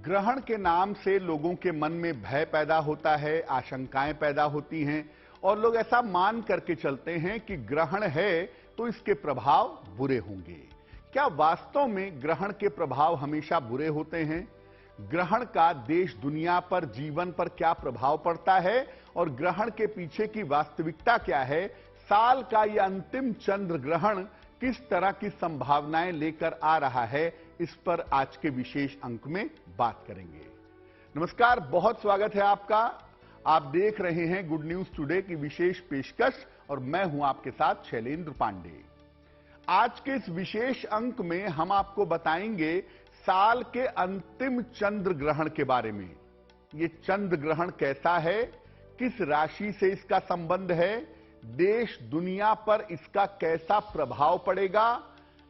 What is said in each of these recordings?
ग्रहण के नाम से लोगों के मन में भय पैदा होता है, आशंकाएं पैदा होती हैं और लोग ऐसा मान करके चलते हैं कि ग्रहण है तो इसके प्रभाव बुरे होंगे। क्या वास्तव में ग्रहण के प्रभाव हमेशा बुरे होते हैं? ग्रहण का देश दुनिया पर, जीवन पर क्या प्रभाव पड़ता है और ग्रहण के पीछे की वास्तविकता क्या है? साल का यह अंतिम चंद्र ग्रहण किस तरह की संभावनाएं लेकर आ रहा है, इस पर आज के विशेष अंक में बात करेंगे। नमस्कार, बहुत स्वागत है आपका। आप देख रहे हैं गुड न्यूज टुडे की विशेष पेशकश और मैं हूं आपके साथ शैलेंद्र पांडे। आज के इस विशेष अंक में हम आपको बताएंगे साल के अंतिम चंद्र ग्रहण के बारे में। यह चंद्र ग्रहण कैसा है, किस राशि से इसका संबंध है, देश दुनिया पर इसका कैसा प्रभाव पड़ेगा,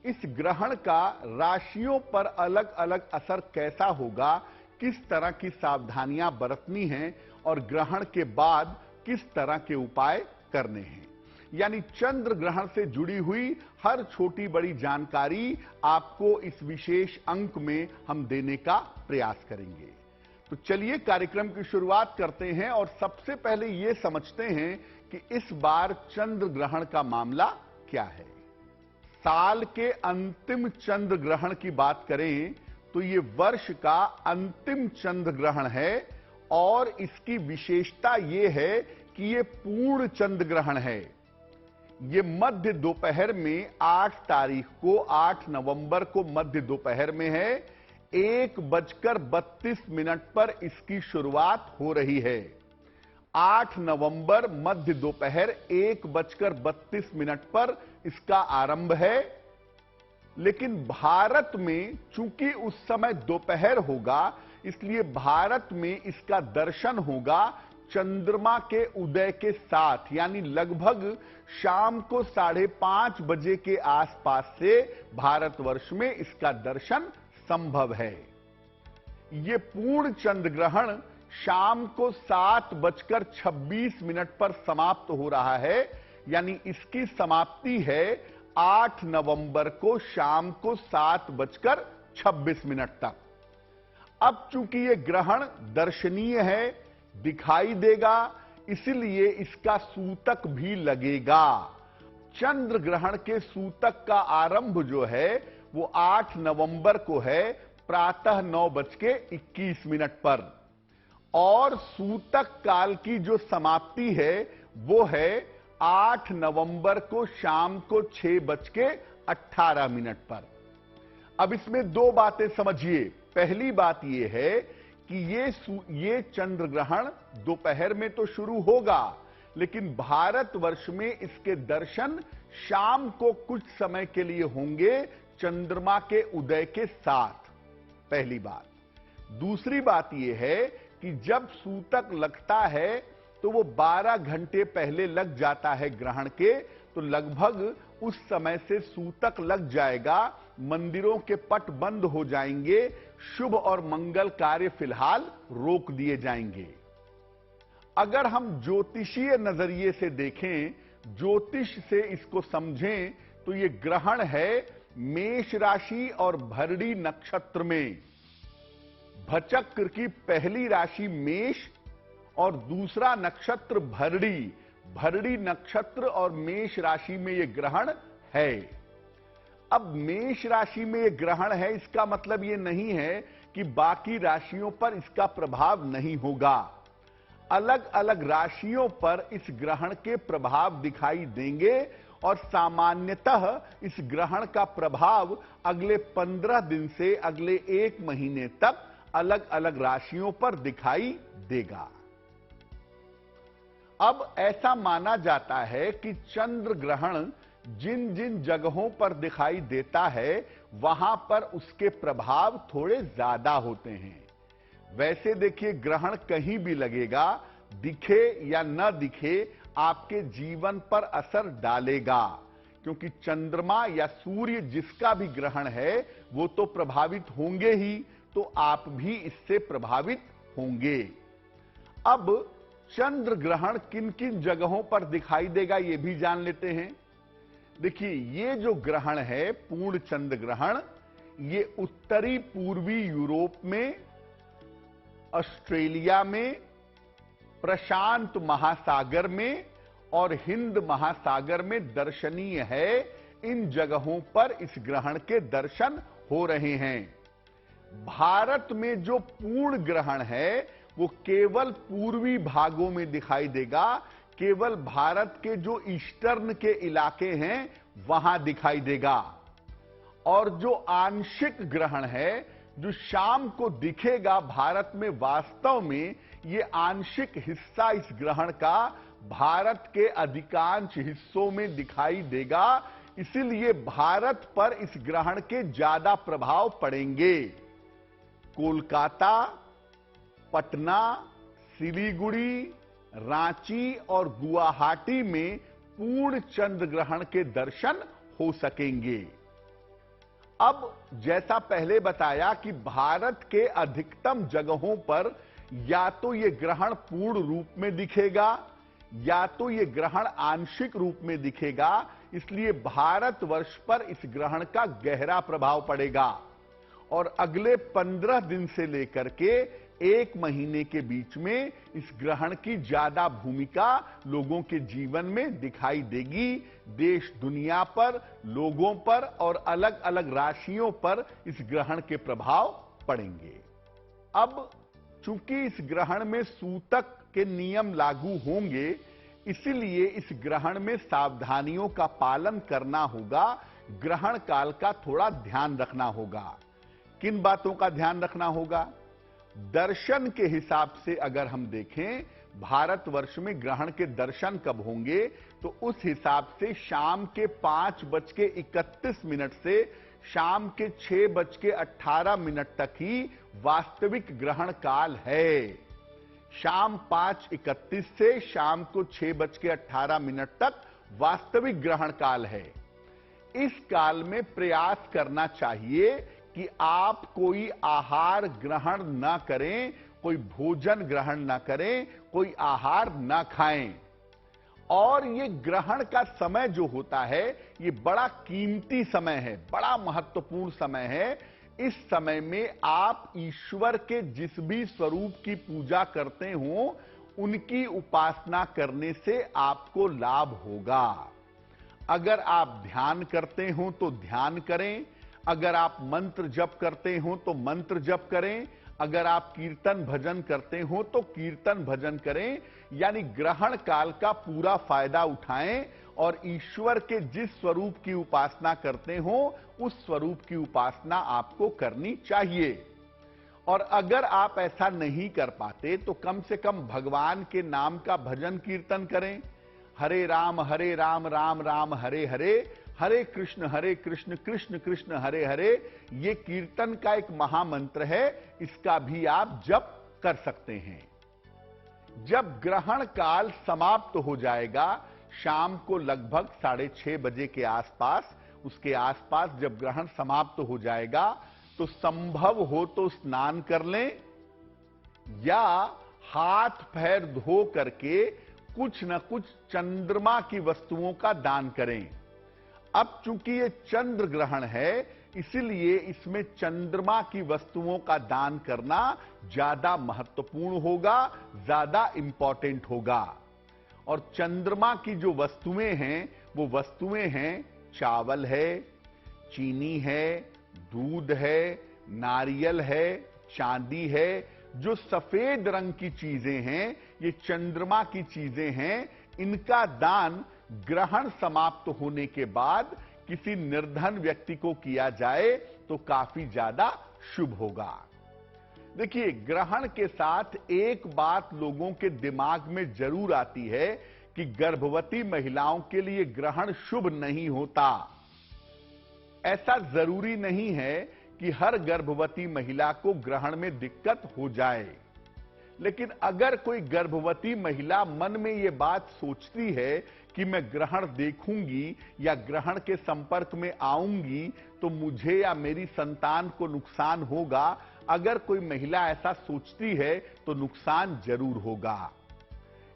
इस ग्रहण का राशियों पर अलग अलग असर कैसा होगा, किस तरह की सावधानियां बरतनी हैं और ग्रहण के बाद किस तरह के उपाय करने हैं। यानी चंद्र ग्रहण से जुड़ी हुई हर छोटी बड़ी जानकारी आपको इस विशेष अंक में हम देने का प्रयास करेंगे। तो चलिए कार्यक्रम की शुरुआत करते हैं और सबसे पहले यह समझते हैं कि इस बार चंद्र ग्रहण का मामला क्या है। साल के अंतिम चंद्र ग्रहण की बात करें तो यह वर्ष का अंतिम चंद्र ग्रहण है और इसकी विशेषता यह है कि यह पूर्ण चंद्र ग्रहण है। यह मध्य दोपहर में 8 तारीख को, 8 नवंबर को मध्य दोपहर में है। 1:32 पर इसकी शुरुआत हो रही है। 8 नवंबर मध्य दोपहर 1:32 पर इसका आरंभ है। लेकिन भारत में चूंकि उस समय दोपहर होगा, इसलिए भारत में इसका दर्शन होगा चंद्रमा के उदय के साथ, यानी लगभग शाम को 5:30 बजे के आसपास से भारतवर्ष में इसका दर्शन संभव है। यह पूर्ण चंद्र ग्रहण शाम को 7:26 पर समाप्त हो रहा है, यानी इसकी समाप्ति है 8 नवंबर को शाम को 7:26 तक। अब चूंकि यह ग्रहण दर्शनीय है, दिखाई देगा, इसलिए इसका सूतक भी लगेगा। चंद्र ग्रहण के सूतक का आरंभ जो है वो 8 नवंबर को है प्रातः 9:21 पर और सूतक काल की जो समाप्ति है वो है 8 नवंबर को शाम को 6:18 पर। अब इसमें दो बातें समझिए। पहली बात यह है कि ये चंद्र ग्रहण दोपहर में तो शुरू होगा, लेकिन भारतवर्ष में इसके दर्शन शाम को कुछ समय के लिए होंगे चंद्रमा के उदय के साथ। पहली बात। दूसरी बात यह है कि जब सूतक लगता है तो वो 12 घंटे पहले लग जाता है ग्रहण के, तो लगभग उस समय से सूतक लग जाएगा, मंदिरों के पट बंद हो जाएंगे, शुभ और मंगल कार्य फिलहाल रोक दिए जाएंगे। अगर हम ज्योतिषीय नजरिए से देखें, ज्योतिष से इसको समझें, तो ये ग्रहण है मेष राशि और भरणी नक्षत्र में। भचक्र की पहली राशि मेष और दूसरा नक्षत्र भरणी। भरणी नक्षत्र और मेष राशि में यह ग्रहण है। अब मेष राशि में यह ग्रहण है, इसका मतलब यह नहीं है कि बाकी राशियों पर इसका प्रभाव नहीं होगा। अलग अलग राशियों पर इस ग्रहण के प्रभाव दिखाई देंगे और सामान्यतः इस ग्रहण का प्रभाव अगले 15 दिन से अगले 1 महीने तक अलग अलग राशियों पर दिखाई देगा। अब ऐसा माना जाता है कि चंद्र ग्रहण जिन जिन जगहों पर दिखाई देता है वहां पर उसके प्रभाव थोड़े ज्यादा होते हैं। वैसे देखिए, ग्रहण कहीं भी लगेगा, दिखे या न दिखे, आपके जीवन पर असर डालेगा, क्योंकि चंद्रमा या सूर्य जिसका भी ग्रहण है वो तो प्रभावित होंगे ही, तो आप भी इससे प्रभावित होंगे। अब चंद्र ग्रहण किन किन जगहों पर दिखाई देगा ये भी जान लेते हैं। देखिए, ये जो ग्रहण है पूर्ण चंद्र ग्रहण, ये उत्तरी पूर्वी यूरोप में ऑस्ट्रेलिया में, प्रशांत महासागर में और हिंद महासागर में दर्शनीय है। इन जगहों पर इस ग्रहण के दर्शन हो रहे हैं। भारत में जो पूर्ण ग्रहण है वो केवल पूर्वी भागों में दिखाई देगा, केवल भारत के जो ईस्टर्न के इलाके हैं वहां दिखाई देगा। और जो आंशिक ग्रहण है जो शाम को दिखेगा भारत में, वास्तव में ये आंशिक हिस्सा इस ग्रहण का भारत के अधिकांश हिस्सों में दिखाई देगा। इसीलिए भारत पर इस ग्रहण के ज्यादा प्रभाव पड़ेंगे। कोलकाता, पटना, सिलीगुड़ी, रांची और गुवाहाटी में पूर्ण चंद्र ग्रहण के दर्शन हो सकेंगे। अब जैसा पहले बताया कि भारत के अधिकतम जगहों पर या तो यह ग्रहण पूर्ण रूप में दिखेगा या तो यह ग्रहण आंशिक रूप में दिखेगा। इसलिए भारतवर्ष पर इस ग्रहण का गहरा प्रभाव पड़ेगा और अगले 15 दिन से लेकर के 1 महीने के बीच में इस ग्रहण की ज्यादा भूमिका लोगों के जीवन में दिखाई देगी। देश दुनिया पर, लोगों पर और अलग अलग राशियों पर इस ग्रहण के प्रभाव पड़ेंगे। अब चूंकि इस ग्रहण में सूतक के नियम लागू होंगे, इसलिए इस ग्रहण में सावधानियों का पालन करना होगा। ग्रहण काल का थोड़ा ध्यान रखना होगा। किन बातों का ध्यान रखना होगा? दर्शन के हिसाब से अगर हम देखें भारतवर्ष में ग्रहण के दर्शन कब होंगे, तो उस हिसाब से शाम के 5:31 से शाम के 6:18 तक ही वास्तविक ग्रहण काल है। शाम 5:31 से शाम को 6:18 तक वास्तविक ग्रहण काल है। इस काल में प्रयास करना चाहिए कि आप कोई आहार ग्रहण ना करें, कोई भोजन ग्रहण ना करें, कोई आहार ना खाएं। और ये ग्रहण का समय जो होता है ये बड़ा कीमती समय है, बड़ा महत्वपूर्ण समय है। इस समय में आप ईश्वर के जिस भी स्वरूप की पूजा करते हो उनकी उपासना करने से आपको लाभ होगा। अगर आप ध्यान करते हो तो ध्यान करें, अगर आप मंत्र जप करते हो तो मंत्र जप करें, अगर आप कीर्तन भजन करते हो तो कीर्तन भजन करें। यानी ग्रहण काल का पूरा फायदा उठाएं और ईश्वर के जिस स्वरूप की उपासना करते हो उस स्वरूप की उपासना आपको करनी चाहिए। और अगर आप ऐसा नहीं कर पाते तो कम से कम भगवान के नाम का भजन कीर्तन करें। हरे राम राम राम हरे हरे, हरे कृष्ण कृष्ण कृष्ण हरे हरे। ये कीर्तन का एक महामंत्र है, इसका भी आप जप कर सकते हैं। जब ग्रहण काल समाप्त हो जाएगा शाम को लगभग 6:30 बजे के आसपास, उसके आसपास जब ग्रहण समाप्त हो जाएगा तो संभव हो तो स्नान कर लें या हाथ पैर धो करके कुछ न कुछ चंद्रमा की वस्तुओं का दान करें। अब चूंकि ये चंद्र ग्रहण है इसलिए इसमें चंद्रमा की वस्तुओं का दान करना ज्यादा महत्वपूर्ण होगा, ज्यादा इंपॉर्टेंट होगा। और चंद्रमा की जो वस्तुएं हैं वो वस्तुएं हैं चावल है, चीनी है, दूध है, नारियल है, चांदी है। जो सफेद रंग की चीजें हैं ये चंद्रमा की चीजें हैं। इनका दान ग्रहण समाप्त होने के बाद किसी निर्धन व्यक्ति को किया जाए तो काफी ज्यादा शुभ होगा। देखिए, ग्रहण के साथ एक बात लोगों के दिमाग में जरूर आती है कि गर्भवती महिलाओं के लिए ग्रहण शुभ नहीं होता। ऐसा जरूरी नहीं है कि हर गर्भवती महिला को ग्रहण में दिक्कत हो जाए, लेकिन अगर कोई गर्भवती महिला मन में यह बात सोचती है कि मैं ग्रहण देखूंगी या ग्रहण के संपर्क में आऊंगी तो मुझे या मेरी संतान को नुकसान होगा, अगर कोई महिला ऐसा सोचती है तो नुकसान जरूर होगा।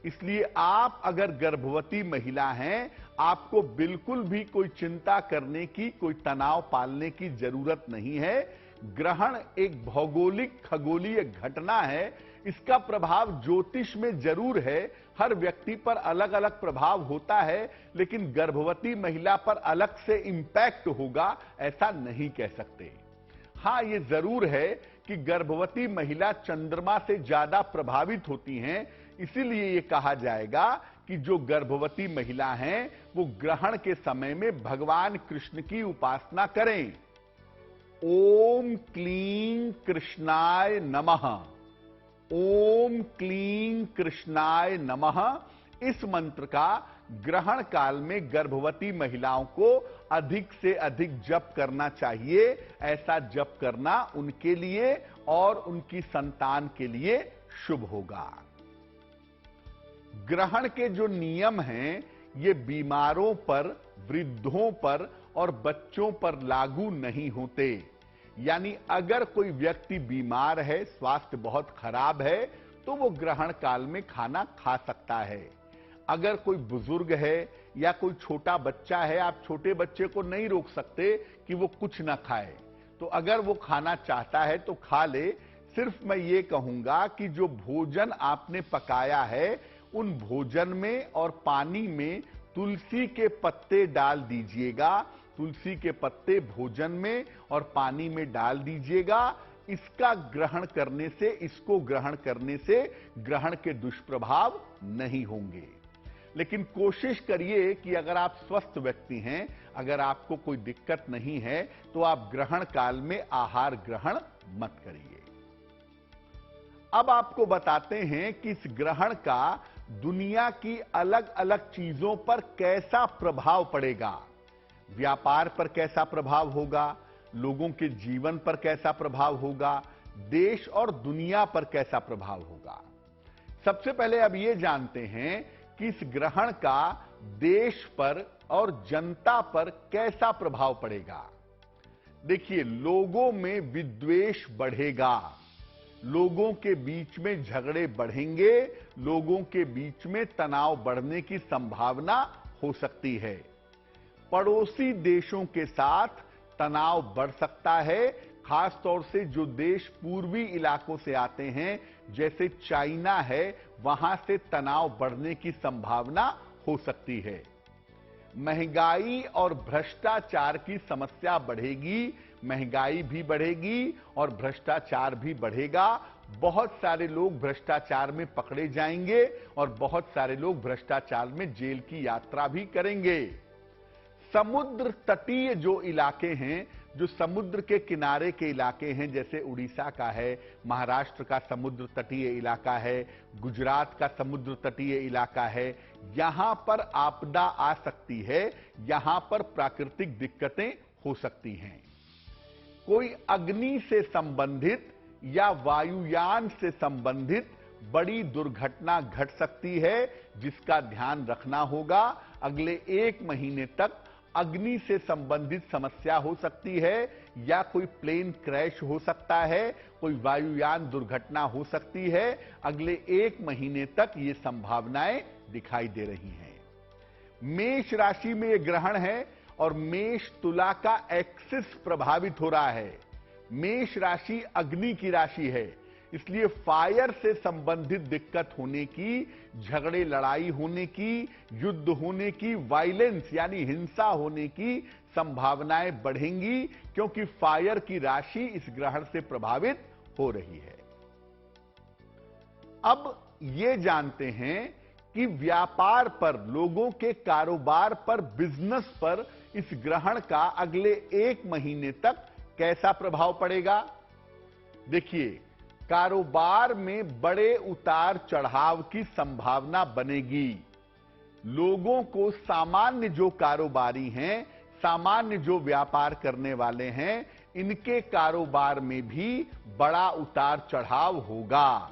इसलिए आप अगर गर्भवती महिला हैं, आपको बिल्कुल भी कोई चिंता करने की, कोई तनाव पालने की जरूरत नहीं है। ग्रहण एक भौगोलिक खगोलीय घटना है। इसका प्रभाव ज्योतिष में जरूर है, हर व्यक्ति पर अलग अलग प्रभाव होता है, लेकिन गर्भवती महिला पर अलग से इंपैक्ट होगा ऐसा नहीं कह सकते। हां, यह जरूर है कि गर्भवती महिला चंद्रमा से ज्यादा प्रभावित होती हैं, इसीलिए यह कहा जाएगा कि जो गर्भवती महिला हैं वो ग्रहण के समय में भगवान कृष्ण की उपासना करें। ओम क्लीं कृष्णाय नमः, ओम क्लीं कृष्णाय नमः, इस मंत्र का ग्रहण काल में गर्भवती महिलाओं को अधिक से अधिक जप करना चाहिए। ऐसा जप करना उनके लिए और उनकी संतान के लिए शुभ होगा। ग्रहण के जो नियम हैं ये बीमारों पर, वृद्धों पर और बच्चों पर लागू नहीं होते। यानी अगर कोई व्यक्ति बीमार है, स्वास्थ्य बहुत खराब है, तो वो ग्रहण काल में खाना खा सकता है। अगर कोई बुजुर्ग है या कोई छोटा बच्चा है, आप छोटे बच्चे को नहीं रोक सकते कि वो कुछ ना खाए, तो अगर वो खाना चाहता है तो खा ले। सिर्फ मैं ये कहूंगा कि जो भोजन आपने पकाया है उन भोजन में और पानी में तुलसी के पत्ते डाल दीजिएगा। तुलसी के पत्ते भोजन में और पानी में डाल दीजिएगा। इसका ग्रहण करने से, इसको ग्रहण करने से ग्रहण के दुष्प्रभाव नहीं होंगे। लेकिन कोशिश करिए कि अगर आप स्वस्थ व्यक्ति हैं, अगर आपको कोई दिक्कत नहीं है, तो आप ग्रहण काल में आहार ग्रहण मत करिए। अब आपको बताते हैं कि इस ग्रहण का दुनिया की अलग अलग चीजों पर कैसा प्रभाव पड़ेगा। व्यापार पर कैसा प्रभाव होगा, लोगों के जीवन पर कैसा प्रभाव होगा, देश और दुनिया पर कैसा प्रभाव होगा। सबसे पहले अब यह जानते हैं कि इस ग्रहण का देश पर और जनता पर कैसा प्रभाव पड़ेगा। देखिए, लोगों में विद्वेष बढ़ेगा, लोगों के बीच में झगड़े बढ़ेंगे, लोगों के बीच में तनाव बढ़ने की संभावना हो सकती है। पड़ोसी देशों के साथ तनाव बढ़ सकता है, खास तौर से जो देश पूर्वी इलाकों से आते हैं जैसे चाइना है, वहां से तनाव बढ़ने की संभावना हो सकती है। महंगाई और भ्रष्टाचार की समस्या बढ़ेगी, महंगाई भी बढ़ेगी और भ्रष्टाचार भी बढ़ेगा। बहुत सारे लोग भ्रष्टाचार में पकड़े जाएंगे और बहुत सारे लोग भ्रष्टाचार में जेल की यात्रा भी करेंगे। समुद्र तटीय जो इलाके हैं, जो समुद्र के किनारे के इलाके हैं, जैसे उड़ीसा का है, महाराष्ट्र का समुद्र तटीय इलाका है, गुजरात का समुद्र तटीय इलाका है, यहां पर आपदा आ सकती है, यहां पर प्राकृतिक दिक्कतें हो सकती हैं। कोई अग्नि से संबंधित या वायुयान से संबंधित बड़ी दुर्घटना घट सकती है, जिसका ध्यान रखना होगा। अगले 1 महीने तक अग्नि से संबंधित समस्या हो सकती है, या कोई प्लेन क्रैश हो सकता है, कोई वायुयान दुर्घटना हो सकती है। अगले 1 महीने तक ये संभावनाएं दिखाई दे रही हैं। मेष राशि में यह ग्रहण है और मेष तुला का एक्सिस प्रभावित हो रहा है। मेष राशि अग्नि की राशि है, इसलिए फायर से संबंधित दिक्कत होने की, झगड़े लड़ाई होने की, युद्ध होने की, वायलेंस यानी हिंसा होने की संभावनाएं बढ़ेंगी, क्योंकि फायर की राशि इस ग्रहण से प्रभावित हो रही है। अब ये जानते हैं कि व्यापार पर, लोगों के कारोबार पर, बिजनेस पर इस ग्रहण का अगले 1 महीने तक कैसा प्रभाव पड़ेगा। देखिए, कारोबार में बड़े उतार चढ़ाव की संभावना बनेगी। लोगों को, सामान्य जो कारोबारी हैं, सामान्य जो व्यापार करने वाले हैं, इनके कारोबार में भी बड़ा उतार चढ़ाव होगा।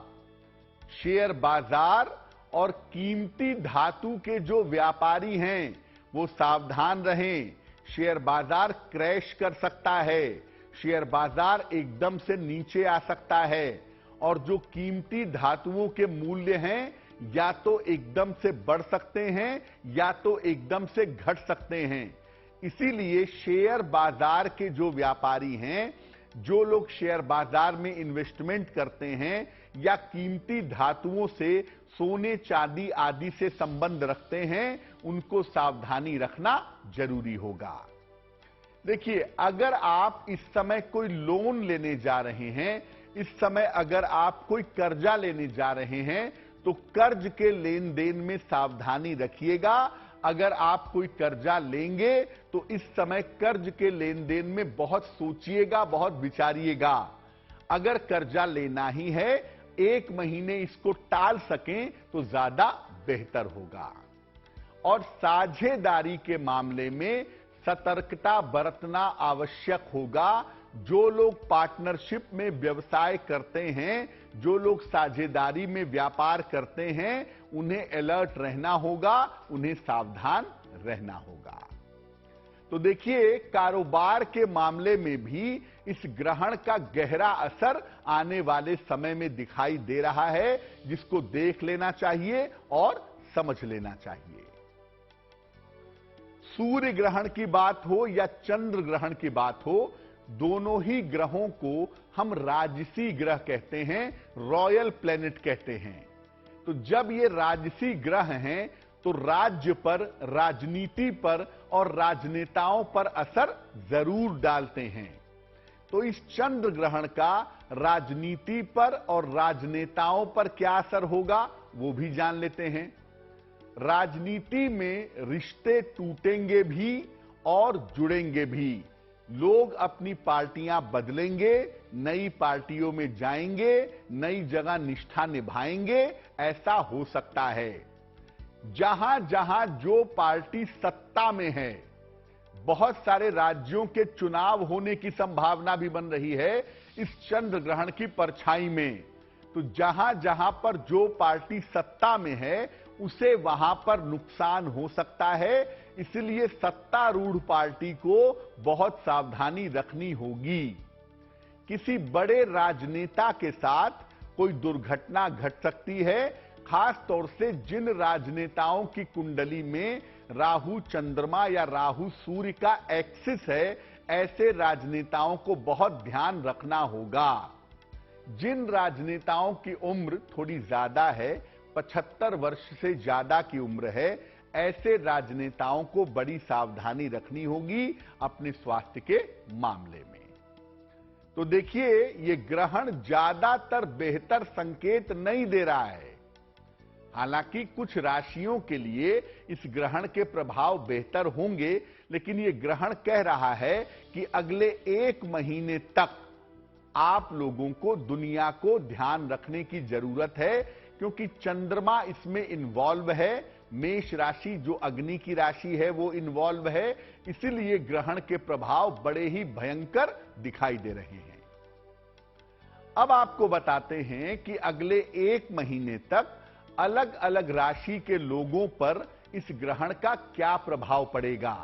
शेयर बाजार और कीमती धातु के जो व्यापारी हैं वो सावधान रहें। शेयर बाजार क्रैश कर सकता है, शेयर बाजार एकदम से नीचे आ सकता है, और जो कीमती धातुओं के मूल्य हैं या तो एकदम से बढ़ सकते हैं या तो एकदम से घट सकते हैं। इसीलिए शेयर बाजार के जो व्यापारी हैं, जो लोग शेयर बाजार में इन्वेस्टमेंट करते हैं या कीमती धातुओं से सोने चांदी आदि से संबंध रखते हैं, उनको सावधानी रखना जरूरी होगा। देखिए, अगर आप इस समय कोई लोन लेने जा रहे हैं, इस समय अगर आप कोई कर्जा लेने जा रहे हैं, तो कर्ज के लेन देन में सावधानी रखिएगा। अगर आप कोई कर्जा लेंगे तो इस समय कर्ज के लेन देन में बहुत सोचिएगा, बहुत विचारिएगा। अगर कर्जा लेना ही है, 1 महीने इसको टाल सकें तो ज्यादा बेहतर होगा। और साझेदारी के मामले में सतर्कता बरतना आवश्यक होगा। जो लोग पार्टनरशिप में व्यवसाय करते हैं, जो लोग साझेदारी में व्यापार करते हैं, उन्हें अलर्ट रहना होगा, उन्हें सावधान रहना होगा। तो देखिए, कारोबार के मामले में भी इस ग्रहण का गहरा असर आने वाले समय में दिखाई दे रहा है, जिसको देख लेना चाहिए और समझ लेना चाहिए। सूर्य ग्रहण की बात हो या चंद्र ग्रहण की बात हो, दोनों ही ग्रहों को हम राजसी ग्रह कहते हैं, रॉयल प्लेनेट कहते हैं। तो जब ये राजसी ग्रह हैं, तो राज्य पर, राजनीति पर और राजनेताओं पर असर जरूर डालते हैं। तो इस चंद्र ग्रहण का राजनीति पर और राजनेताओं पर क्या असर होगा, वो भी जान लेते हैं। राजनीति में रिश्ते टूटेंगे भी और जुड़ेंगे भी। लोग अपनी पार्टियां बदलेंगे, नई पार्टियों में जाएंगे, नई जगह निष्ठा निभाएंगे, ऐसा हो सकता है। जहां जहां जो पार्टी सत्ता में है, बहुत सारे राज्यों के चुनाव होने की संभावना भी बन रही है इस चंद्र ग्रहण की परछाई में। तो जहां जहां पर जो पार्टी सत्ता में है, उसे वहां पर नुकसान हो सकता है। इसलिए सत्तारूढ़ पार्टी को बहुत सावधानी रखनी होगी। किसी बड़े राजनेता के साथ कोई दुर्घटना घट सकती है, खास तौर से जिन राजनेताओं की कुंडली में राहु चंद्रमा या राहु सूर्य का एक्सिस है, ऐसे राजनेताओं को बहुत ध्यान रखना होगा। जिन राजनेताओं की उम्र थोड़ी ज्यादा है, 75 वर्ष से ज्यादा की उम्र है, ऐसे राजनेताओं को बड़ी सावधानी रखनी होगी अपने स्वास्थ्य के मामले में। तो देखिए, ये ग्रहण ज्यादातर बेहतर संकेत नहीं दे रहा है। हालांकि कुछ राशियों के लिए इस ग्रहण के प्रभाव बेहतर होंगे, लेकिन ये ग्रहण कह रहा है कि अगले 1 महीने तक आप लोगों को दुनिया को ध्यान रखने की जरूरत है, क्योंकि चंद्रमा इसमें इन्वॉल्व है। मेष राशि जो अग्नि की राशि है, वो इन्वॉल्व है। इसीलिए ग्रहण के प्रभाव बड़े ही भयंकर दिखाई दे रहे हैं। अब आपको बताते हैं कि अगले 1 महीने तक अलग अलग राशि के लोगों पर इस ग्रहण का क्या प्रभाव पड़ेगा,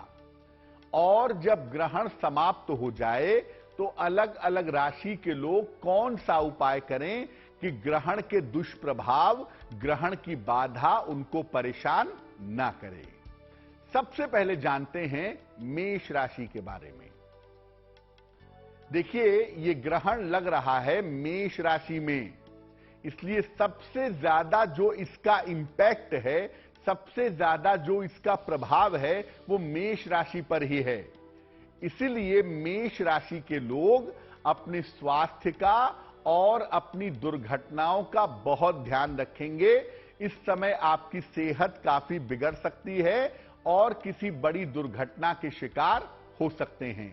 और जब ग्रहण समाप्त हो जाए तो अलग अलग राशि के लोग कौन सा उपाय करें कि ग्रहण के दुष्प्रभाव, ग्रहण की बाधा उनको परेशान ना करे। सबसे पहले जानते हैं मेष राशि के बारे में। देखिए, ये ग्रहण लग रहा है मेष राशि में, इसलिए सबसे ज्यादा जो इसका इंपैक्ट है, सबसे ज्यादा जो इसका प्रभाव है, वो मेष राशि पर ही है। इसीलिए मेष राशि के लोग अपने स्वास्थ्य का और अपनी दुर्घटनाओं का बहुत ध्यान रखेंगे। इस समय आपकी सेहत काफी बिगड़ सकती है और किसी बड़ी दुर्घटना के शिकार हो सकते हैं।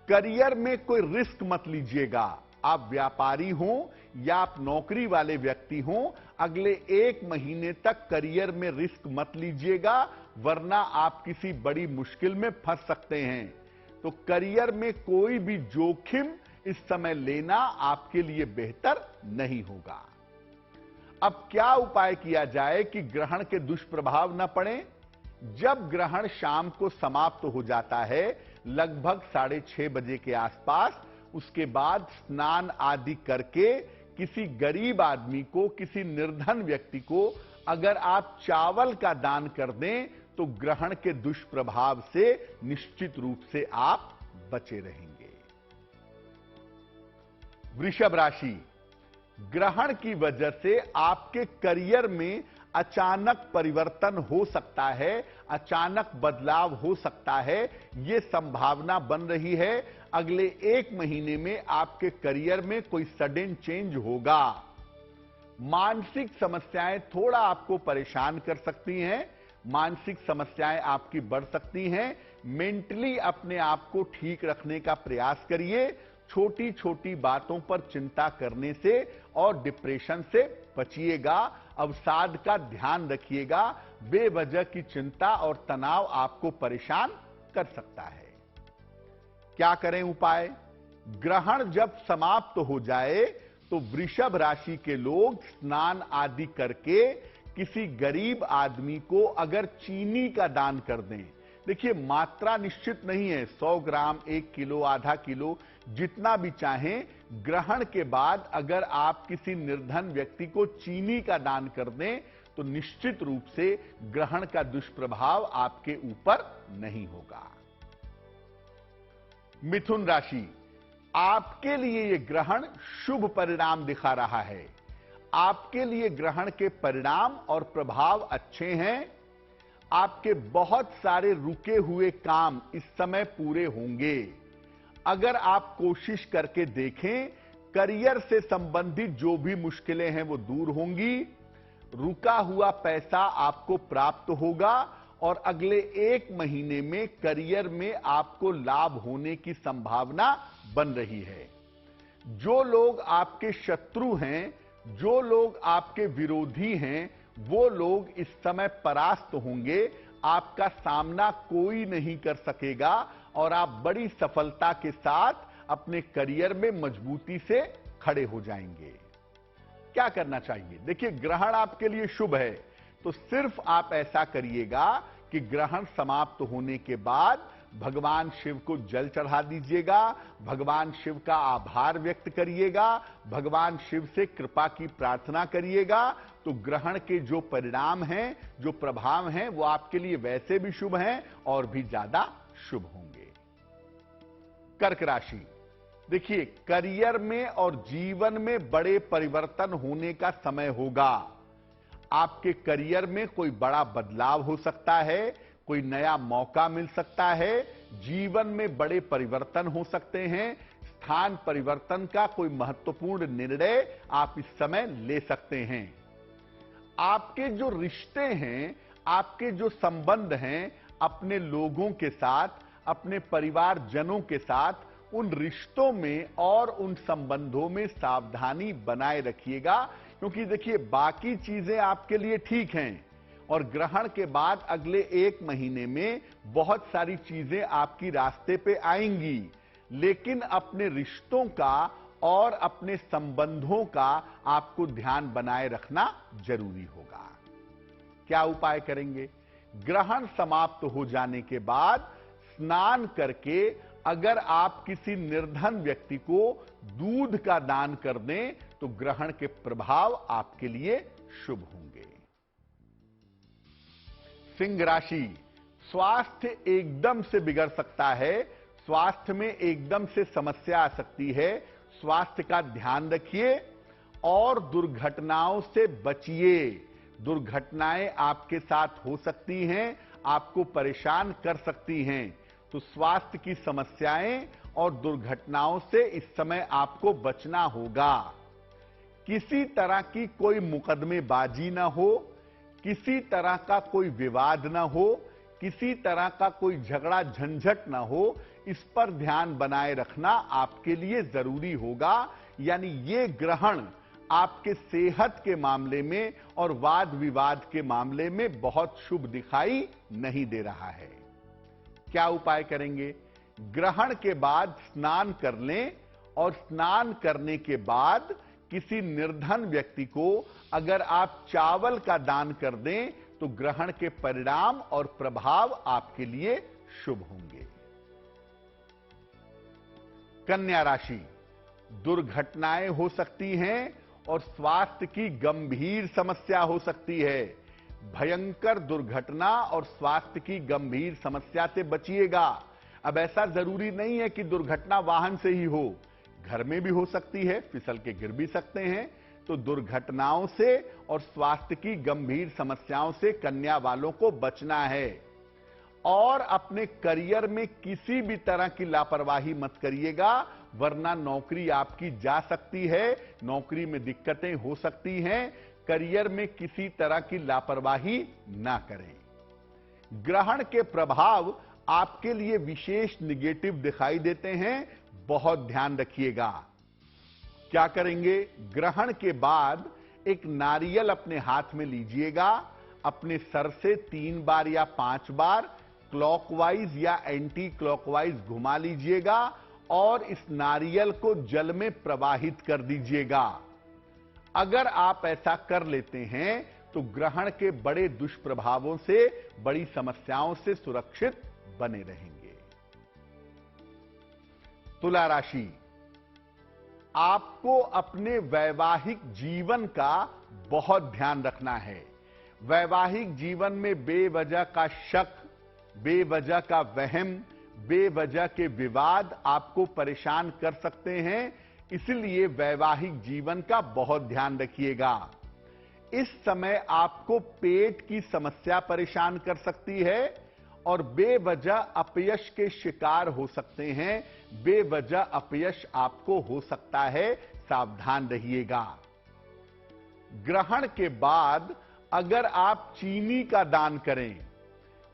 करियर में कोई रिस्क मत लीजिएगा। आप व्यापारी हों या आप नौकरी वाले व्यक्ति हों, अगले 1 महीने तक करियर में रिस्क मत लीजिएगा, वरना आप किसी बड़ी मुश्किल में फंस सकते हैं। तो करियर में कोई भी जोखिम इस समय लेना आपके लिए बेहतर नहीं होगा। अब क्या उपाय किया जाए कि ग्रहण के दुष्प्रभाव न पड़े? जब ग्रहण शाम को समाप्त हो जाता है, लगभग 6:30 बजे के आसपास, उसके बाद स्नान आदि करके किसी गरीब आदमी को, किसी निर्धन व्यक्ति को अगर आप चावल का दान कर दें, तो ग्रहण के दुष्प्रभाव से निश्चित रूप से आप बचे रहेंगे। वृषभ राशि, ग्रहण की वजह से आपके करियर में अचानक परिवर्तन हो सकता है, अचानक बदलाव हो सकता है, यह संभावना बन रही है। अगले 1 महीने में आपके करियर में कोई सडन चेंज होगा। मानसिक समस्याएं थोड़ा आपको परेशान कर सकती हैं, मानसिक समस्याएं आपकी बढ़ सकती हैं। मेंटली अपने आप को ठीक रखने का प्रयास करिए। छोटी छोटी बातों पर चिंता करने से और डिप्रेशन से बचिएगा। अवसाद का ध्यान रखिएगा। बेवजह की चिंता और तनाव आपको परेशान कर सकता है। क्या करें उपाय? ग्रहण जब समाप्त हो जाए तो वृषभ राशि के लोग स्नान आदि करके किसी गरीब आदमी को अगर चीनी का दान कर दें, देखिए मात्रा निश्चित नहीं है, 100 ग्राम, 1 किलो, आधा किलो, जितना भी चाहें। ग्रहण के बाद अगर आप किसी निर्धन व्यक्ति को चीनी का दान कर दें तो निश्चित रूप से ग्रहण का दुष्प्रभाव आपके ऊपर नहीं होगा। मिथुन राशि, आपके लिए यह ग्रहण शुभ परिणाम दिखा रहा है। आपके लिए ग्रहण के परिणाम और प्रभाव अच्छे हैं। आपके बहुत सारे रुके हुए काम इस समय पूरे होंगे। अगर आप कोशिश करके देखें, करियर से संबंधित जो भी मुश्किलें हैं वो दूर होंगी। रुका हुआ पैसा आपको प्राप्त होगा और अगले 1 महीने में करियर में आपको लाभ होने की संभावना बन रही है। जो लोग आपके शत्रु हैं, जो लोग आपके विरोधी हैं, वो लोग इस समय परास्त होंगे। आपका सामना कोई नहीं कर सकेगा और आप बड़ी सफलता के साथ अपने करियर में मजबूती से खड़े हो जाएंगे। क्या करना चाहिए? देखिए, ग्रहण आपके लिए शुभ है, तो सिर्फ आप ऐसा करिएगा कि ग्रहण समाप्त होने के बाद भगवान शिव को जल चढ़ा दीजिएगा, भगवान शिव का आभार व्यक्त करिएगा, भगवान शिव से कृपा की प्रार्थना करिएगा। तो ग्रहण के जो परिणाम हैं, जो प्रभाव हैं, वो आपके लिए वैसे भी शुभ हैं और भी ज्यादा शुभ होंगे। कर्क राशि, देखिए करियर में और जीवन में बड़े परिवर्तन होने का समय होगा। आपके करियर में कोई बड़ा बदलाव हो सकता है, कोई नया मौका मिल सकता है, जीवन में बड़े परिवर्तन हो सकते हैं। स्थान परिवर्तन का कोई महत्वपूर्ण निर्णय आप इस समय ले सकते हैं। आपके जो रिश्ते हैं, आपके जो संबंध हैं अपने लोगों के साथ, अपने परिवारजनों के साथ, उन रिश्तों में और उन संबंधों में सावधानी बनाए रखिएगा, क्योंकि देखिए बाकी चीजें आपके लिए ठीक हैं और ग्रहण के बाद अगले 1 महीने में बहुत सारी चीजें आपकी रास्ते पे आएंगी, लेकिन अपने रिश्तों का और अपने संबंधों का आपको ध्यान बनाए रखना जरूरी होगा। क्या उपाय करेंगे? ग्रहण समाप्त हो जाने के बाद स्नान करके अगर आप किसी निर्धन व्यक्ति को दूध का दान कर दें तो ग्रहण के प्रभाव आपके लिए शुभ होंगे। सिंह राशि, स्वास्थ्य एकदम से बिगड़ सकता है, स्वास्थ्य में एकदम से समस्या आ सकती है। स्वास्थ्य का ध्यान रखिए और दुर्घटनाओं से बचिए। दुर्घटनाएं आपके साथ हो सकती हैं, आपको परेशान कर सकती हैं, तो स्वास्थ्य की समस्याएं और दुर्घटनाओं से इस समय आपको बचना होगा। किसी तरह की कोई मुकदमेबाजी ना हो, किसी तरह का कोई विवाद ना हो, किसी तरह का कोई झगड़ा झंझट ना हो, इस पर ध्यान बनाए रखना आपके लिए जरूरी होगा। यानी ये ग्रहण आपके सेहत के मामले में और वाद विवाद के मामले में बहुत शुभ दिखाई नहीं दे रहा है। क्या उपाय करेंगे? ग्रहण के बाद स्नान कर लें और स्नान करने के बाद किसी निर्धन व्यक्ति को अगर आप चावल का दान कर दें तो ग्रहण के परिणाम और प्रभाव आपके लिए शुभ होंगे। कन्या राशि, दुर्घटनाएं हो सकती हैं और स्वास्थ्य की गंभीर समस्या हो सकती है। भयंकर दुर्घटना और स्वास्थ्य की गंभीर समस्या से बचिएगा। अब ऐसा जरूरी नहीं है कि दुर्घटना वाहन से ही हो, घर में भी हो सकती है, फिसल के गिर भी सकते हैं। तो दुर्घटनाओं से और स्वास्थ्य की गंभीर समस्याओं से कन्या वालों को बचना है और अपने करियर में किसी भी तरह की लापरवाही मत करिएगा, वरना नौकरी आपकी जा सकती है, नौकरी में दिक्कतें हो सकती हैं। करियर में किसी तरह की लापरवाही ना करें। ग्रहण के प्रभाव आपके लिए विशेष निगेटिव दिखाई देते हैं, बहुत ध्यान रखिएगा। क्या करेंगे? ग्रहण के बाद एक नारियल अपने हाथ में लीजिएगा, अपने सर से 3 बार या 5 बार क्लॉकवाइज या एंटी क्लॉकवाइज घुमा लीजिएगा और इस नारियल को जल में प्रवाहित कर दीजिएगा। अगर आप ऐसा कर लेते हैं तो ग्रहण के बड़े दुष्प्रभावों से, बड़ी समस्याओं से सुरक्षित बने रहेंगे। तुला राशि, आपको अपने वैवाहिक जीवन का बहुत ध्यान रखना है। वैवाहिक जीवन में बेवजह का शक, बेवजह का वहम, बेवजह के विवाद आपको परेशान कर सकते हैं, इसलिए वैवाहिक जीवन का बहुत ध्यान रखिएगा। इस समय आपको पेट की समस्या परेशान कर सकती है और बेवजह अपयश के शिकार हो सकते हैं। बेवजह अपयश आपको हो सकता है, सावधान रहिएगा। ग्रहण के बाद अगर आप चीनी का दान करें,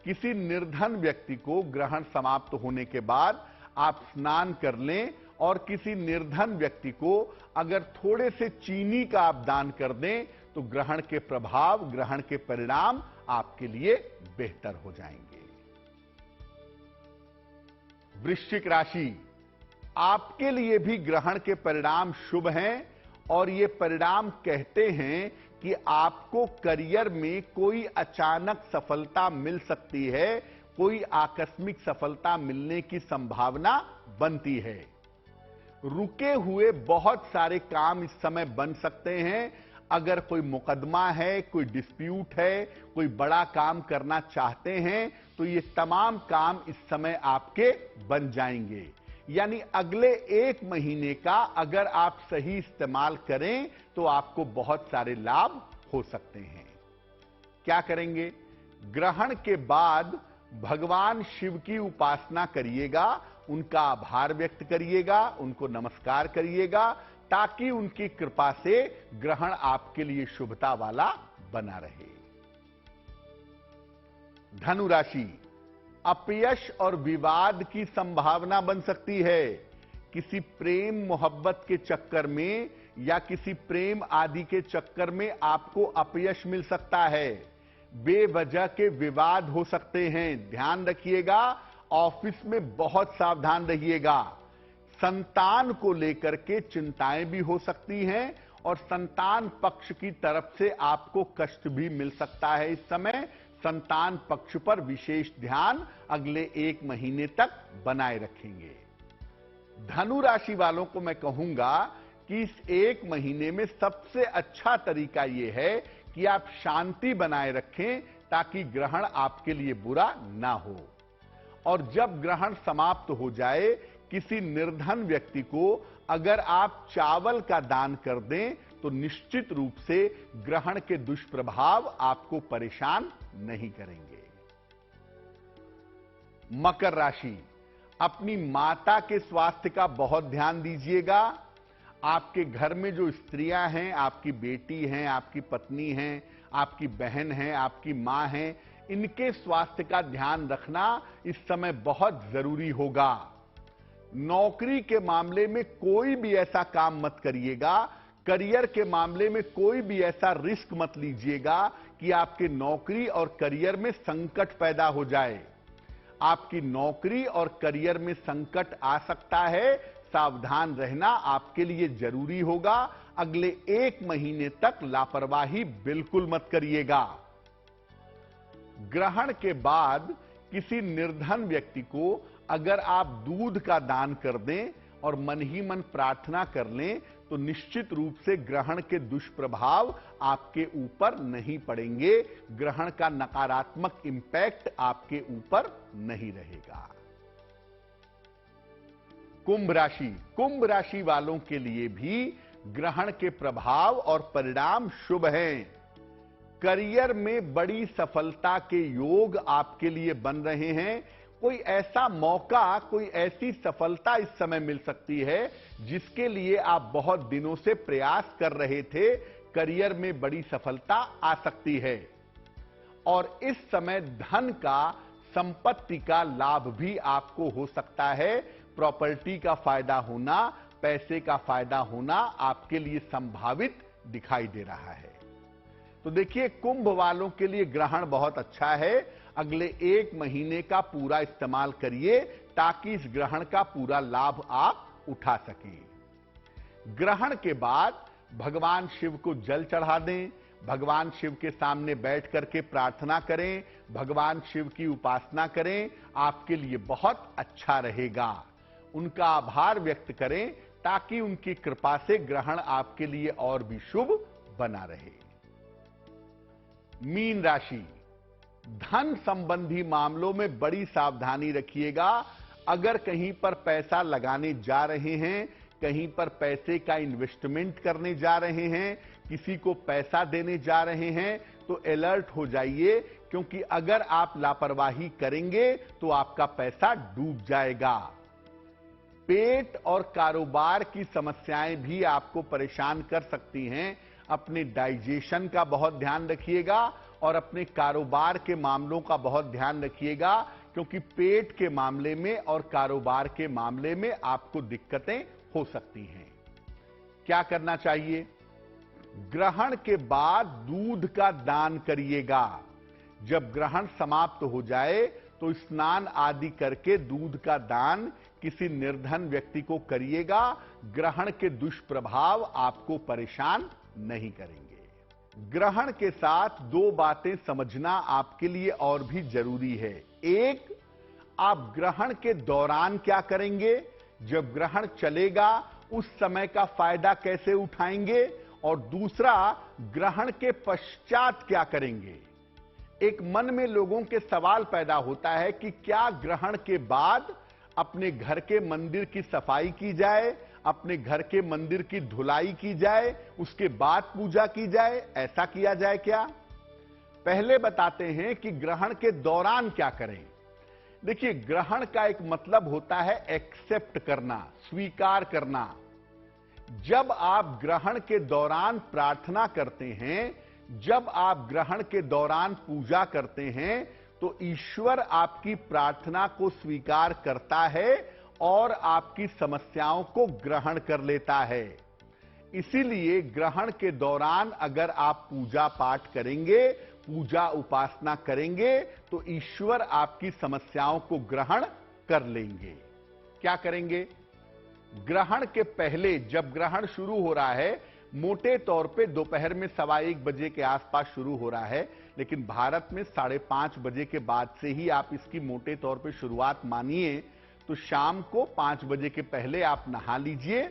किसी निर्धन व्यक्ति को ग्रहण समाप्त होने के बाद आप स्नान कर लें और किसी निर्धन व्यक्ति को अगर थोड़े से चीनी का आप दान कर दें तो ग्रहण के प्रभाव, ग्रहण के परिणाम आपके लिए बेहतर हो जाएंगे। वृश्चिक राशि, आपके लिए भी ग्रहण के परिणाम शुभ हैं और ये परिणाम कहते हैं कि आपको करियर में कोई अचानक सफलता मिल सकती है, कोई आकस्मिक सफलता मिलने की संभावना बनती है। रुके हुए बहुत सारे काम इस समय बन सकते हैं। अगर कोई मुकदमा है, कोई डिस्प्यूट है, कोई बड़ा काम करना चाहते हैं तो ये तमाम काम इस समय आपके बन जाएंगे। यानी अगले 1 महीने का अगर आप सही इस्तेमाल करें तो आपको बहुत सारे लाभ हो सकते हैं। क्या करेंगे? ग्रहण के बाद भगवान शिव की उपासना करिएगा, उनका आभार व्यक्त करिएगा, उनको नमस्कार करिएगा ताकि उनकी कृपा से ग्रहण आपके लिए शुभता वाला बना रहे। धनु राशि, अपयश और विवाद की संभावना बन सकती है। किसी प्रेम मोहब्बत के चक्कर में या किसी प्रेम आदि के चक्कर में आपको अपयश मिल सकता है। बेवजह के विवाद हो सकते हैं, ध्यान रखिएगा। ऑफिस में बहुत सावधान रहिएगा। संतान को लेकर के चिंताएं भी हो सकती हैं और संतान पक्ष की तरफ से आपको कष्ट भी मिल सकता है। इस समय संतान पक्ष पर विशेष ध्यान अगले 1 महीने तक बनाए रखेंगे। धनु राशि वालों को मैं कहूंगा कि इस 1 महीने में सबसे अच्छा तरीका यह है कि आप शांति बनाए रखें ताकि ग्रहण आपके लिए बुरा ना हो। और जब ग्रहण समाप्त हो जाए, किसी निर्धन व्यक्ति को अगर आप चावल का दान कर दें तो निश्चित रूप से ग्रहण के दुष्प्रभाव आपको परेशान नहीं करेंगे। मकर राशि, अपनी माता के स्वास्थ्य का बहुत ध्यान दीजिएगा। आपके घर में जो स्त्रियां हैं, आपकी बेटी हैं, आपकी पत्नी हैं, आपकी बहन हैं, आपकी मां हैं, इनके स्वास्थ्य का ध्यान रखना इस समय बहुत जरूरी होगा। नौकरी के मामले में कोई भी ऐसा काम मत करिएगा, करियर के मामले में कोई भी ऐसा रिस्क मत लीजिएगा कि आपके नौकरी और करियर में संकट पैदा हो जाए। आपकी नौकरी और करियर में संकट आ सकता है, सावधान रहना आपके लिए जरूरी होगा। अगले 1 महीने तक लापरवाही बिल्कुल मत करिएगा। ग्रहण के बाद किसी निर्धन व्यक्ति को अगर आप दूध का दान कर दें और मन ही मन प्रार्थना कर लें तो निश्चित रूप से ग्रहण के दुष्प्रभाव आपके ऊपर नहीं पड़ेंगे। ग्रहण का नकारात्मक इंपैक्ट आपके ऊपर नहीं रहेगा। कुंभ राशि वालों के लिए भी ग्रहण के प्रभाव और परिणाम शुभ हैं। करियर में बड़ी सफलता के योग आपके लिए बन रहे हैं। कोई ऐसा मौका, कोई ऐसी सफलता इस समय मिल सकती है जिसके लिए आप बहुत दिनों से प्रयास कर रहे थे। करियर में बड़ी सफलता आ सकती है और इस समय धन का, संपत्ति का लाभ भी आपको हो सकता है। प्रॉपर्टी का फायदा होना, पैसे का फायदा होना आपके लिए संभावित दिखाई दे रहा है। तो देखिए, कुंभ वालों के लिए ग्रहण बहुत अच्छा है। अगले 1 महीने का पूरा इस्तेमाल करिए ताकि इस ग्रहण का पूरा लाभ आप उठा सकें। ग्रहण के बाद भगवान शिव को जल चढ़ा दें, भगवान शिव के सामने बैठ करके प्रार्थना करें, भगवान शिव की उपासना करें, आपके लिए बहुत अच्छा रहेगा। उनका आभार व्यक्त करें ताकि उनकी कृपा से ग्रहण आपके लिए और भी शुभ बना रहे। मीन राशि, धन संबंधी मामलों में बड़ी सावधानी रखिएगा। अगर कहीं पर पैसा लगाने जा रहे हैं, कहीं पर पैसे का इन्वेस्टमेंट करने जा रहे हैं, किसी को पैसा देने जा रहे हैं, तो अलर्ट हो जाइए, क्योंकि अगर आप लापरवाही करेंगे तो आपका पैसा डूब जाएगा। पेट और कारोबार की समस्याएं भी आपको परेशान कर सकती हैं। अपने डाइजेशन का बहुत ध्यान रखिएगा और अपने कारोबार के मामलों का बहुत ध्यान रखिएगा, क्योंकि पेट के मामले में और कारोबार के मामले में आपको दिक्कतें हो सकती हैं। क्या करना चाहिए? ग्रहण के बाद दूध का दान करिएगा। जब ग्रहण समाप्त हो जाए तो स्नान आदि करके दूध का दान किसी निर्धन व्यक्ति को करिएगा। ग्रहण के दुष्प्रभाव आपको परेशान नहीं करेंगे। ग्रहण के साथ 2 बातें समझना आपके लिए और भी जरूरी है। एक, आप ग्रहण के दौरान क्या करेंगे, जब ग्रहण चलेगा उस समय का फायदा कैसे उठाएंगे, और दूसरा, ग्रहण के पश्चात क्या करेंगे। एक मन में लोगों के सवाल पैदा होता है कि क्या ग्रहण के बाद अपने घर के मंदिर की सफाई की जाए, अपने घर के मंदिर की धुलाई की जाए, उसके बाद पूजा की जाए, ऐसा किया जाए क्या? पहले बताते हैं कि ग्रहण के दौरान क्या करें। देखिए, ग्रहण का एक मतलब होता है एक्सेप्ट करना, स्वीकार करना। जब आप ग्रहण के दौरान प्रार्थना करते हैं, जब आप ग्रहण के दौरान पूजा करते हैं, तो ईश्वर आपकी प्रार्थना को स्वीकार करता है और आपकी समस्याओं को ग्रहण कर लेता है। इसीलिए ग्रहण के दौरान अगर आप पूजा पाठ करेंगे, पूजा उपासना करेंगे, तो ईश्वर आपकी समस्याओं को ग्रहण कर लेंगे। क्या करेंगे? ग्रहण के पहले, जब ग्रहण शुरू हो रहा है, मोटे तौर पे दोपहर में 1:15 बजे के आसपास शुरू हो रहा है, लेकिन भारत में 5:30 बजे के बाद से ही आप इसकी मोटे तौर पे शुरुआत मानिए। तो शाम को 5 बजे के पहले आप नहा लीजिए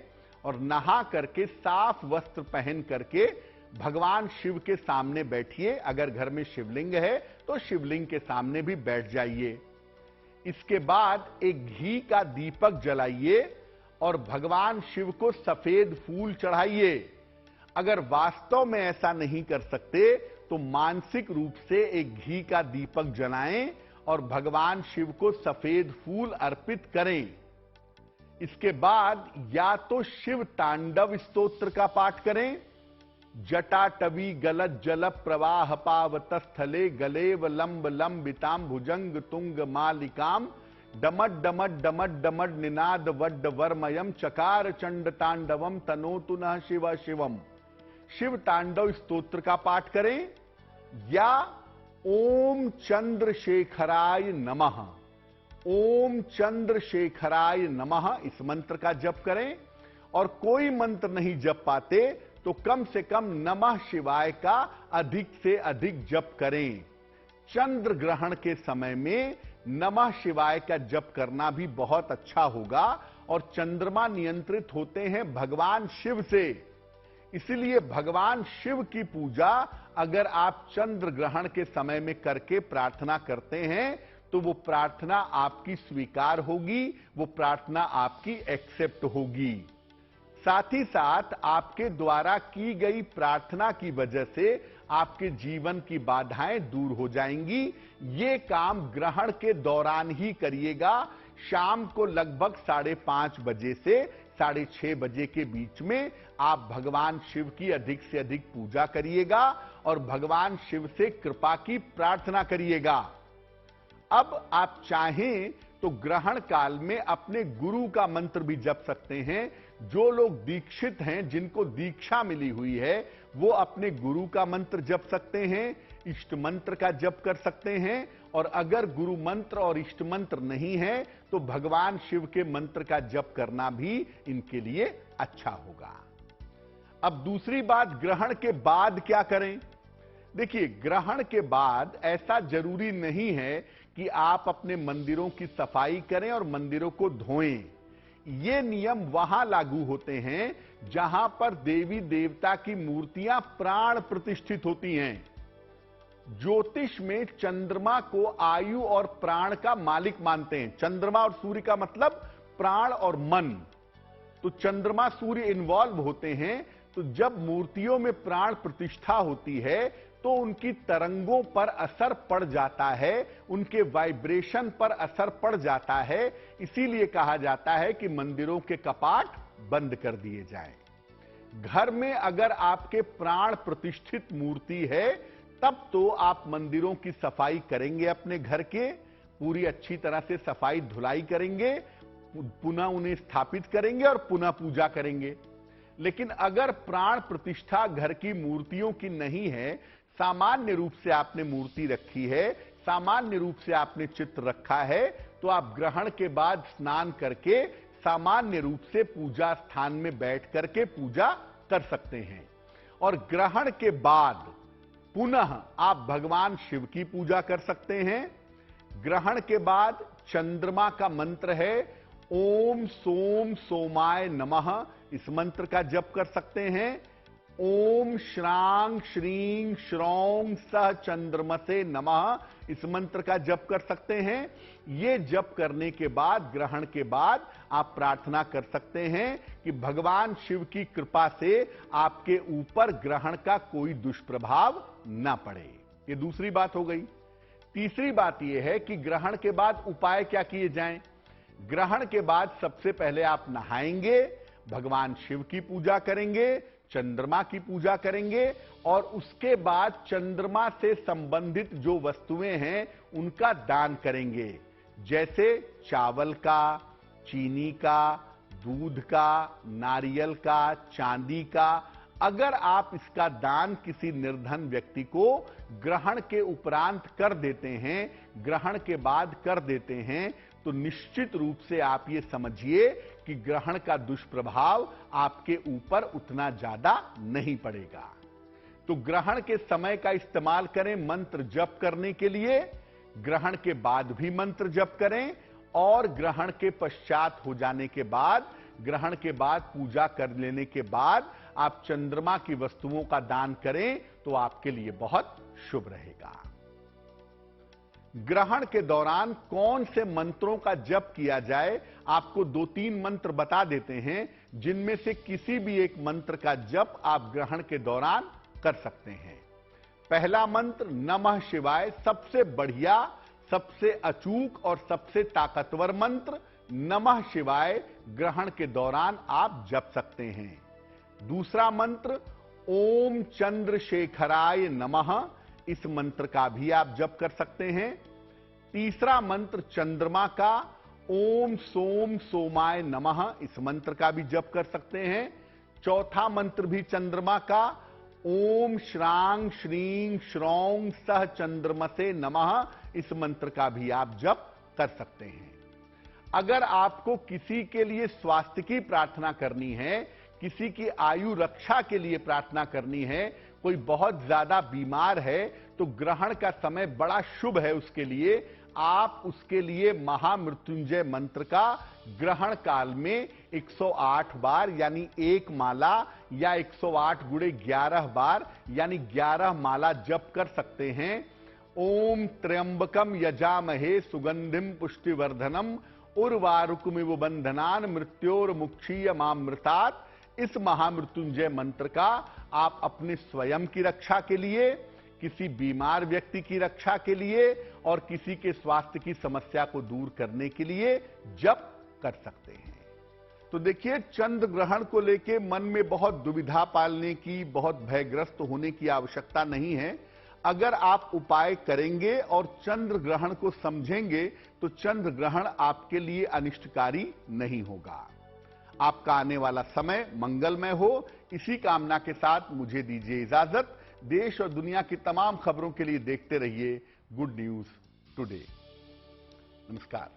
और नहा करके साफ वस्त्र पहन करके भगवान शिव के सामने बैठिए। अगर घर में शिवलिंग है तो शिवलिंग के सामने भी बैठ जाइए। इसके बाद एक घी का दीपक जलाइए और भगवान शिव को सफेद फूल चढ़ाइए। अगर वास्तव में ऐसा नहीं कर सकते तो मानसिक रूप से एक घी का दीपक जलाएं और भगवान शिव को सफेद फूल अर्पित करें। इसके बाद या तो शिव तांडव स्तोत्र का पाठ करें, जटाटवी गलत जल प्रवाह पावत स्थले गलेव लंब लंबिताम भुजंग तुंग मालिकाम डमड डमड डमड डमड निनाद वड्ड वर्मयम चकार चंड तांडवम तनोतु नः शिव शिवम। शिव तांडव स्तोत्र का पाठ करें या ओम चंद्रशेखराय नमः, ओम चंद्रशेखराय नमः इस मंत्र का जप करें। और कोई मंत्र नहीं जप पाते तो कम से कम नमः शिवाय का अधिक से अधिक जप करें। चंद्र ग्रहण के समय में नमः शिवाय का जप करना भी बहुत अच्छा होगा। और चंद्रमा नियंत्रित होते हैं भगवान शिव से, इसलिए भगवान शिव की पूजा अगर आप चंद्र ग्रहण के समय में करके प्रार्थना करते हैं तो वो प्रार्थना आपकी स्वीकार होगी, वो प्रार्थना आपकी एक्सेप्ट होगी। साथ ही साथ आपके द्वारा की गई प्रार्थना की वजह से आपके जीवन की बाधाएं दूर हो जाएंगी। ये काम ग्रहण के दौरान ही करिएगा। शाम को लगभग 5:30 बजे से 6:30 बजे के बीच में आप भगवान शिव की अधिक से अधिक पूजा करिएगा और भगवान शिव से कृपा की प्रार्थना करिएगा। अब आप चाहें तो ग्रहण काल में अपने गुरु का मंत्र भी जप सकते हैं। जो लोग दीक्षित हैं, जिनको दीक्षा मिली हुई है, वो अपने गुरु का मंत्र जप सकते हैं, इष्ट मंत्र का जप कर सकते हैं। और अगर गुरु मंत्र और इष्ट मंत्र नहीं है तो भगवान शिव के मंत्र का जप करना भी इनके लिए अच्छा होगा। अब दूसरी बात, ग्रहण के बाद क्या करें? देखिए, ग्रहण के बाद ऐसा जरूरी नहीं है कि आप अपने मंदिरों की सफाई करें और मंदिरों को धोएं। ये नियम वहां लागू होते हैं जहां पर देवी देवता की मूर्तियां प्राण प्रतिष्ठित होती हैं। ज्योतिष में चंद्रमा को आयु और प्राण का मालिक मानते हैं। चंद्रमा और सूर्य का मतलब प्राण और मन। तो चंद्रमा सूर्य इन्वॉल्व होते हैं। तो जब मूर्तियों में प्राण प्रतिष्ठा होती है तो उनकी तरंगों पर असर पड़ जाता है, उनके वाइब्रेशन पर असर पड़ जाता है। इसीलिए कहा जाता है कि मंदिरों के कपाट बंद कर दिए जाएं। घर में अगर आपके प्राण प्रतिष्ठित मूर्ति है तब तो आप मंदिरों की सफाई करेंगे, अपने घर के पूरी अच्छी तरह से सफाई धुलाई करेंगे, पुनः उन्हें स्थापित करेंगे और पुनः पूजा करेंगे। लेकिन अगर प्राण प्रतिष्ठा घर की मूर्तियों की नहीं है, सामान्य रूप से आपने मूर्ति रखी है, सामान्य रूप से आपने चित्र रखा है, तो आप ग्रहण के बाद स्नान करके सामान्य रूप से पूजा स्थान में बैठ करके पूजा कर सकते हैं। और ग्रहण के बाद पुनः आप भगवान शिव की पूजा कर सकते हैं। ग्रहण के बाद चंद्रमा का मंत्र है ओम सोम सोमाय नमः, इस मंत्र का जप कर सकते हैं। ओम श्रांग श्रीं श्रौं सह चंद्रमसे नमः, इस मंत्र का जप कर सकते हैं। ये जप करने के बाद, ग्रहण के बाद आप प्रार्थना कर सकते हैं कि भगवान शिव की कृपा से आपके ऊपर ग्रहण का कोई दुष्प्रभाव ना पड़े। ये दूसरी बात हो गई। तीसरी बात यह है कि ग्रहण के बाद उपाय क्या किए जाएं। ग्रहण के बाद सबसे पहले आप नहाएंगे, भगवान शिव की पूजा करेंगे, चंद्रमा की पूजा करेंगे और उसके बाद चंद्रमा से संबंधित जो वस्तुएं हैं उनका दान करेंगे। जैसे चावल का, चीनी का, दूध का, नारियल का, चांदी का। अगर आप इसका दान किसी निर्धन व्यक्ति को ग्रहण के उपरांत कर देते हैं, ग्रहण के बाद कर देते हैं, तो निश्चित रूप से आप ये समझिए कि ग्रहण का दुष्प्रभाव आपके ऊपर उतना ज्यादा नहीं पड़ेगा। तो ग्रहण के समय का इस्तेमाल करें मंत्र जप करने के लिए, ग्रहण के बाद भी मंत्र जप करें और ग्रहण के पश्चात हो जाने के बाद, ग्रहण के बाद पूजा कर लेने के बाद आप चंद्रमा की वस्तुओं का दान करें तो आपके लिए बहुत शुभ रहेगा। ग्रहण के दौरान कौन से मंत्रों का जप किया जाए, आपको 2-3 मंत्र बता देते हैं, जिनमें से किसी भी एक मंत्र का जप आप ग्रहण के दौरान कर सकते हैं। पहला मंत्र नमः शिवाय, सबसे बढ़िया, सबसे अचूक और सबसे ताकतवर मंत्र नमः शिवाय ग्रहण के दौरान आप जप सकते हैं। दूसरा मंत्र ओम चंद्रशेखराय नमः, इस मंत्र का भी आप जप कर सकते हैं। तीसरा मंत्र चंद्रमा का ओम सोम सोमाय नमः, इस मंत्र का भी जप कर सकते हैं। चौथा मंत्र भी चंद्रमा का ओम श्रांग श्रीं श्रौं सह चंद्रमसे नमः, इस मंत्र का भी आप जप कर सकते हैं। अगर आपको किसी के लिए स्वास्थ्य की प्रार्थना करनी है, किसी की आयु रक्षा के लिए प्रार्थना करनी है, कोई बहुत ज्यादा बीमार है, तो ग्रहण का समय बड़ा शुभ है उसके लिए। आप उसके लिए महामृत्युंजय मंत्र का ग्रहण काल में 108 बार यानी 1 माला या 108 × 11 बार यानी 11 माला जप कर सकते हैं। ओम त्र्यंबकम यजामहे सुगंधिम पुष्टिवर्धनम उर्वारुकमिव बंधनान मृत्योर्मुक्षीय मामृतात्। इस महामृत्युंजय मंत्र का आप अपने स्वयं की रक्षा के लिए, किसी बीमार व्यक्ति की रक्षा के लिए और किसी के स्वास्थ्य की समस्या को दूर करने के लिए जप कर सकते हैं। तो देखिए, चंद्र ग्रहण को लेके मन में बहुत दुविधा पालने की, बहुत भयग्रस्त होने की आवश्यकता नहीं है। अगर आप उपाय करेंगे और चंद्र ग्रहण को समझेंगे तो चंद्र ग्रहण आपके लिए अनिष्टकारी नहीं होगा। आपका आने वाला समय मंगलमय हो, इसी कामना के साथ मुझे दीजिए इजाजत। देश और दुनिया की तमाम खबरों के लिए देखते रहिए गुड न्यूज टुडे। नमस्कार।